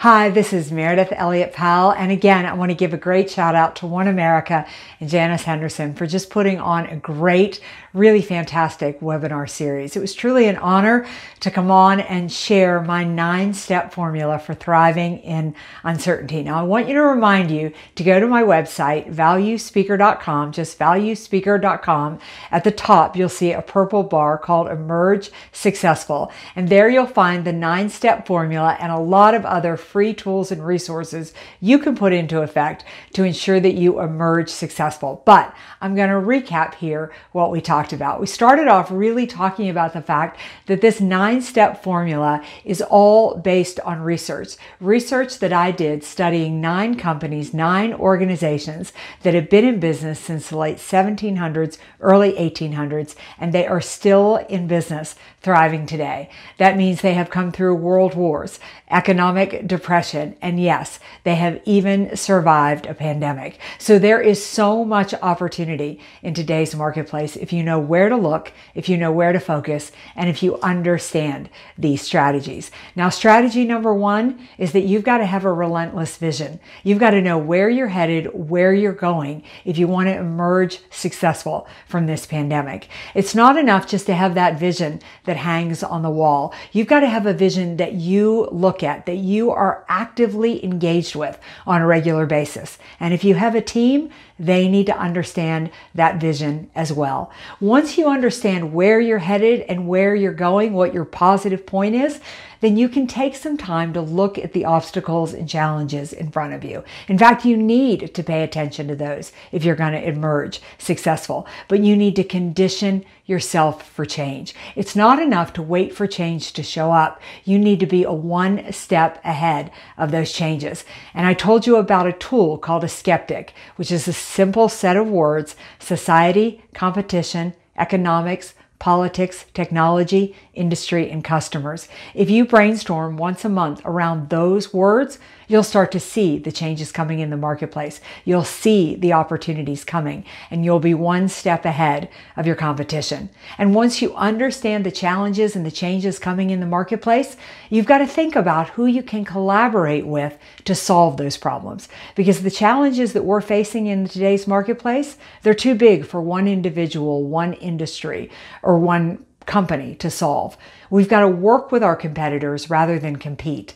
Hi, this is Meridith Powell, and again, I want to give a great shout out to One America and Janus Henderson for just putting on a great, really fantastic webinar series. It was truly an honor to come on and share my 9-step formula for thriving in uncertainty. Now, I want you to remind you to go to my website, ValueSpeaker.com, just ValueSpeaker.com. At the top, you'll see a purple bar called Emerge Successful, and there you'll find the 9-step formula and a lot of other free tools and resources you can put into effect to ensure that you emerge successful. But I'm going to recap here what we talked about. We started off really talking about the fact that this 9-step formula is all based on research that I did studying 9 companies, 9 organizations that have been in business since the late 1700s, early 1800s, and they are still in business, thriving today. That means they have come through world wars, economic depression, and yes, they have even survived a pandemic. So there is so much opportunity in today's marketplace if you know where to look, if you know where to focus, and if you understand these strategies. Now, strategy number 1 is that you've got to have a relentless vision. You've got to know where you're headed, where you're going if you want to emerge successful from this pandemic. It's not enough just to have that vision that hangs on the wall. You've got to have a vision that you look at, that you are actively engaged with on a regular basis. And if you have a team, they need to understand that vision as well. Once you understand where you're headed and where you're going, what your positive point is, then you can take some time to look at the obstacles and challenges in front of you. In fact, you need to pay attention to those if you're going to emerge successful, but you need to condition yourself for change. It's not enough to wait for change to show up. You need to be 1 step ahead of those changes. And I told you about a tool called a skeptic, which is a simple set of words: society, competition, economics, politics, technology, industry, and customers. If you brainstorm once a month around those words, you'll start to see the changes coming in the marketplace. You'll see the opportunities coming, and you'll be 1 step ahead of your competition. And once you understand the challenges and the changes coming in the marketplace, you've got to think about who you can collaborate with to solve those problems. Because the challenges that we're facing in today's marketplace, they're too big for one individual, one industry, or one company to solve. We've got to work with our competitors rather than compete.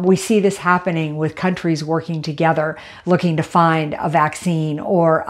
We see this happening with countries working together, looking to find a vaccine, or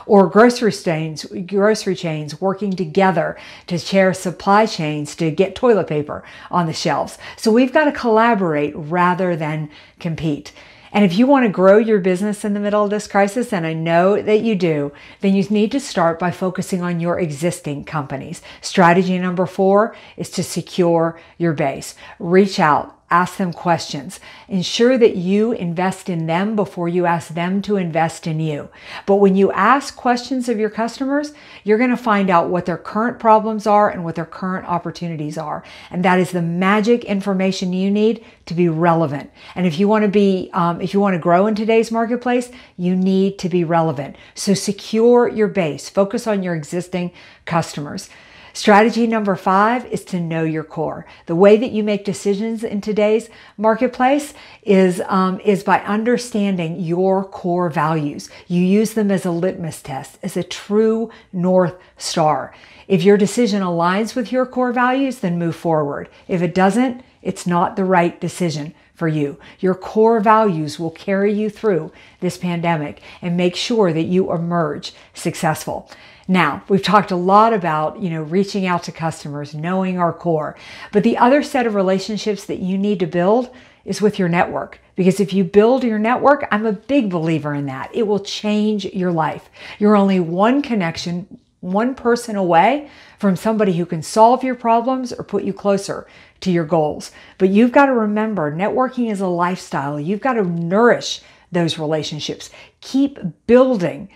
grocery chains working together to share supply chains to get toilet paper on the shelves. So we've got to collaborate rather than compete. And if you want to grow your business in the middle of this crisis, and I know that you do, then you need to start by focusing on your existing companies. Strategy number 4 is to secure your base. Reach out. Ask them questions. Ensure that you invest in them before you ask them to invest in you. But when you ask questions of your customers, you're going to find out what their current problems are and what their current opportunities are. And that is the magic information you need to be relevant. And if you want to grow in today's marketplace, you need to be relevant. So secure your base. Focus on your existing customers. Strategy number 5 is to know your core. The way that you make decisions in today's marketplace is by understanding your core values. You use them as a litmus test, as a true North Star. If your decision aligns with your core values, then move forward. If it doesn't, it's not the right decision for you. Your core values will carry you through this pandemic and make sure that you emerge successful. Now, we've talked a lot about, reaching out to customers, knowing our core, but the other set of relationships that you need to build is with your network. Because if you build your network, I'm a big believer in that. It will change your life. You're only one connection, one person away from somebody who can solve your problems or put you closer to your goals. But you've got to remember, networking is a lifestyle. You've got to nourish those relationships. Keep building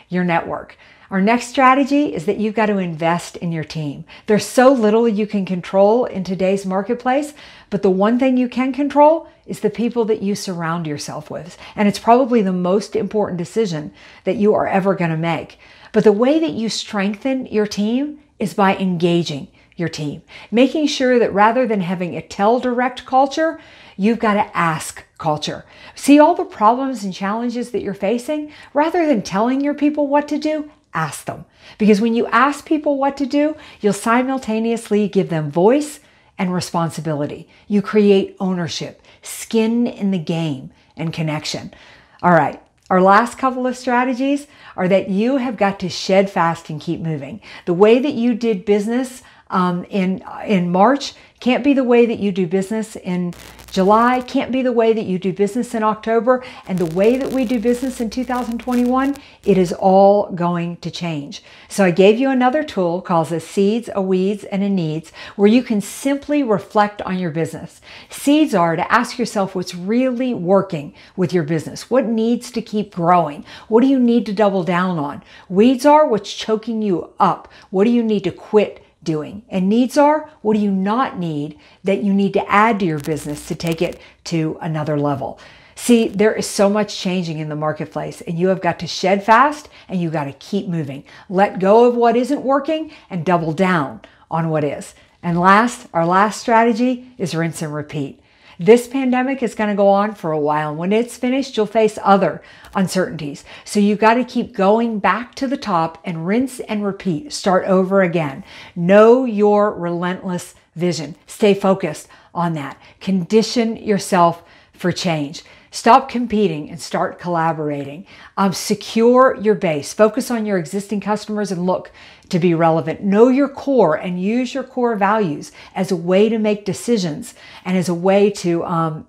your network. Our next strategy is that you've got to invest in your team. There's so little you can control in today's marketplace, but the one thing you can control is the people that you surround yourself with. And it's probably the most important decision that you are ever going to make. But the way that you strengthen your team is by engaging. your team. Making sure that rather than having a tell direct culture, you've got to ask culture. See all the problems and challenges that you're facing? Rather than telling your people what to do, ask them. Because when you ask people what to do, you'll simultaneously give them voice and responsibility. You create ownership, skin in the game, and connection. All right. Our last couple of strategies are that you have got to shed fast and keep moving. The way that you did business in March can't be the way that you do business in July, can't be the way that you do business in October, and the way that we do business in 2021, it is all going to change. So I gave you another tool called a seeds, a weeds, and a needs, where you can simply reflect on your business. Seeds are to ask yourself what's really working with your business. What needs to keep growing? What do you need to double down on? Weeds are what's choking you up. What do you need to quit doing? And needs are, what do you not need that you need to add to your business to take it to another level? See, there is so much changing in the marketplace, and you have got to shed fast and you got to keep moving. Let go of what isn't working and double down on what is. And last, our last strategy is rinse and repeat. This pandemic is going to go on for a while. And when it's finished, you'll face other uncertainties. So you've got to keep going back to the top and rinse and repeat. Start over again. Know your relentless vision. Stay focused on that. Condition yourself for change. Stop competing and start collaborating. Secure your base. Focus on your existing customers and look to be relevant. Know your core and use your core values as a way to make decisions and as a way to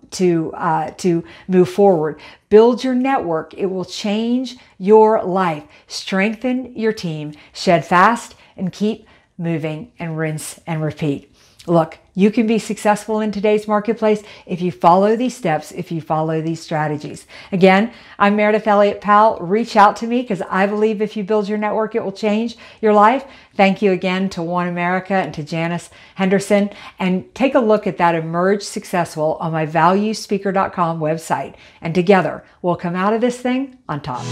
move forward. Build your network. It will change your life. Strengthen your team. Shed fast and keep moving, and rinse and repeat. Look, you can be successful in today's marketplace if you follow these steps, if you follow these strategies. Again, I'm Meridith Elliott Powell. Reach out to me because I believe if you build your network, it will change your life. Thank you again to One America and to Janus Henderson. And take a look at that Emerge Successful on my ValueSpeaker.com website. And together, we'll come out of this thing on top.